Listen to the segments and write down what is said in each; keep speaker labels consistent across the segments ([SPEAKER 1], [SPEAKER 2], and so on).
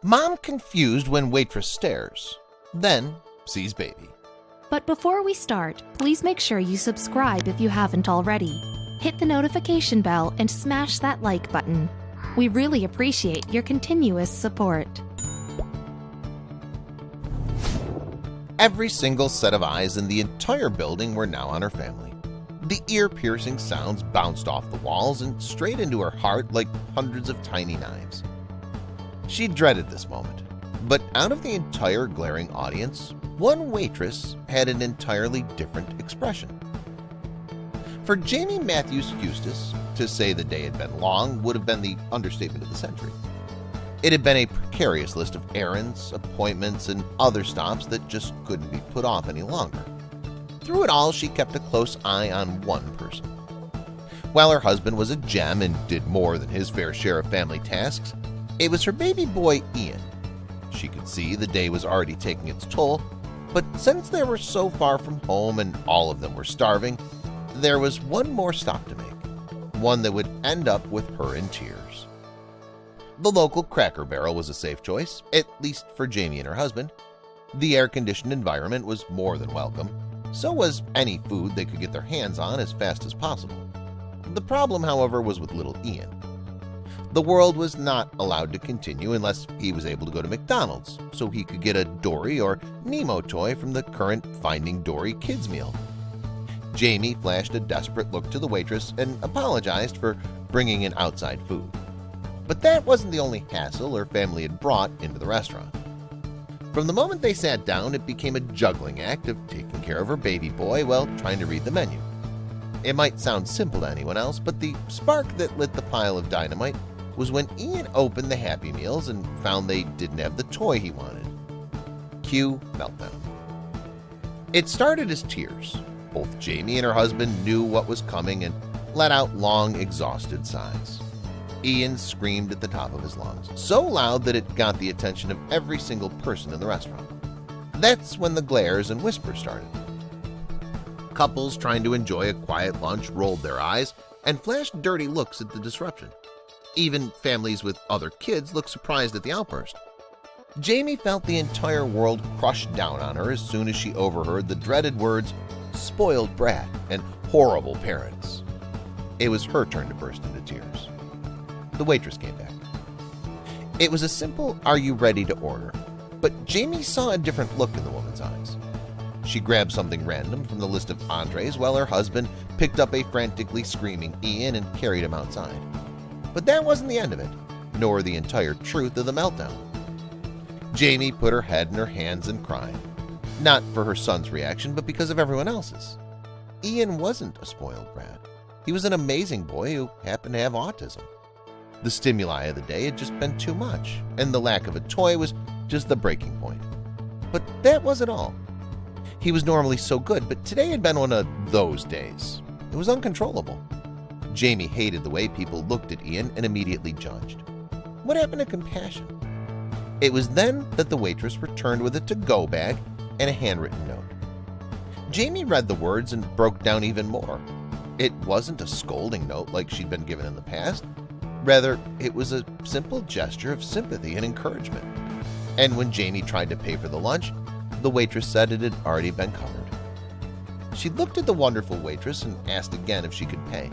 [SPEAKER 1] Mom confused when waitress stares, then sees baby.
[SPEAKER 2] But before we start, please make sure you subscribe if you haven't already. Hit the notification bell and smash that like button. We really appreciate your continuous support.
[SPEAKER 1] Every single set of eyes in the entire building were now on her family. The ear-piercing sounds bounced off the walls and straight into her heart like hundreds of tiny knives. She dreaded this moment, but out of the entire glaring audience, one waitress had an entirely different expression. For Jamie Matthews Eustace, to say the day had been long would have been the understatement of the century. It had been a precarious list of errands, appointments, and other stops that just couldn't be put off any longer. Through it all, she kept a close eye on one person. While her husband was a gem and did more than his fair share of family tasks, it was her baby boy Ian. She could see the day was already taking its toll, but since they were so far from home and all of them were starving, there was one more stop to make, one that would end up with her in tears. The local Cracker Barrel was a safe choice, at least for Jamie and her husband. The air-conditioned environment was more than welcome. So was any food they could get their hands on as fast as possible. The problem, however, was with little Ian. The world was not allowed to continue unless he was able to go to McDonald's, so he could get a Dory or Nemo toy from the current Finding Dory kids meal. Jamie flashed a desperate look to the waitress and apologized for bringing in outside food. But that wasn't the only hassle her family had brought into the restaurant. From the moment they sat down, it became a juggling act of taking care of her baby boy while trying to read the menu. It might sound simple to anyone else, but the spark that lit the pile of dynamite was when Ian opened the Happy Meals and found they didn't have the toy he wanted. Cue meltdown. It started as tears. Both Jamie and her husband knew what was coming and let out long, exhausted sighs. Ian screamed at the top of his lungs, so loud that it got the attention of every single person in the restaurant. That's when the glares and whispers started. Couples trying to enjoy a quiet lunch rolled their eyes and flashed dirty looks at the disruption. Even families with other kids looked surprised at the outburst. Jamie felt the entire world crush down on her as soon as she overheard the dreaded words, "spoiled brat" and "horrible parents." It was her turn to burst into tears. The waitress came back. It was a simple, "Are you ready to order?" But Jamie saw a different look in the woman's eyes. She grabbed something random from the list of entrees while her husband picked up a frantically screaming Ian and carried him outside. But that wasn't the end of it, nor the entire truth of the meltdown. Jamie put her head in her hands and cried, not for her son's reaction, but because of everyone else's. Ian wasn't a spoiled brat. He was an amazing boy who happened to have autism. The stimuli of the day had just been too much, and the lack of a toy was just the breaking point. But that wasn't all. He was normally so good, but today had been one of those days. It was uncontrollable. Jamie hated the way people looked at Ian and immediately judged. What happened to compassion? It was then that the waitress returned with a to-go bag and a handwritten note. Jamie read the words and broke down even more. It wasn't a scolding note like she'd been given in the past. Rather, it was a simple gesture of sympathy and encouragement. And when Jamie tried to pay for the lunch, the waitress said it had already been covered. She looked at the wonderful waitress and asked again if she could pay.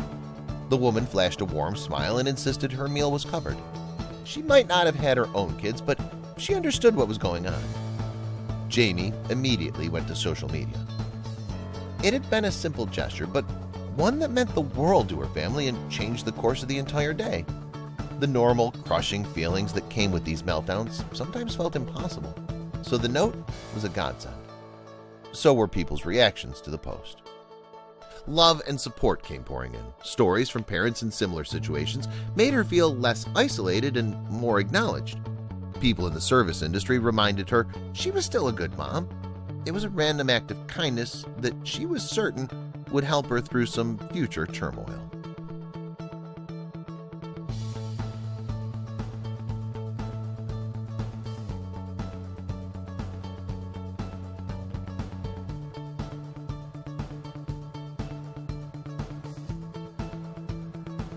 [SPEAKER 1] The woman flashed a warm smile and insisted her meal was covered. She might not have had her own kids, but she understood what was going on. Jamie immediately went to social media. It had been a simple gesture, but one that meant the world to her family and changed the course of the entire day. The normal, crushing feelings that came with these meltdowns sometimes felt impossible, so the note was a godsend. So were people's reactions to the post. Love and support came pouring in. Stories from parents in similar situations made her feel less isolated and more acknowledged. People in the service industry reminded her she was still a good mom. It was a random act of kindness that she was certain would help her through some future turmoil.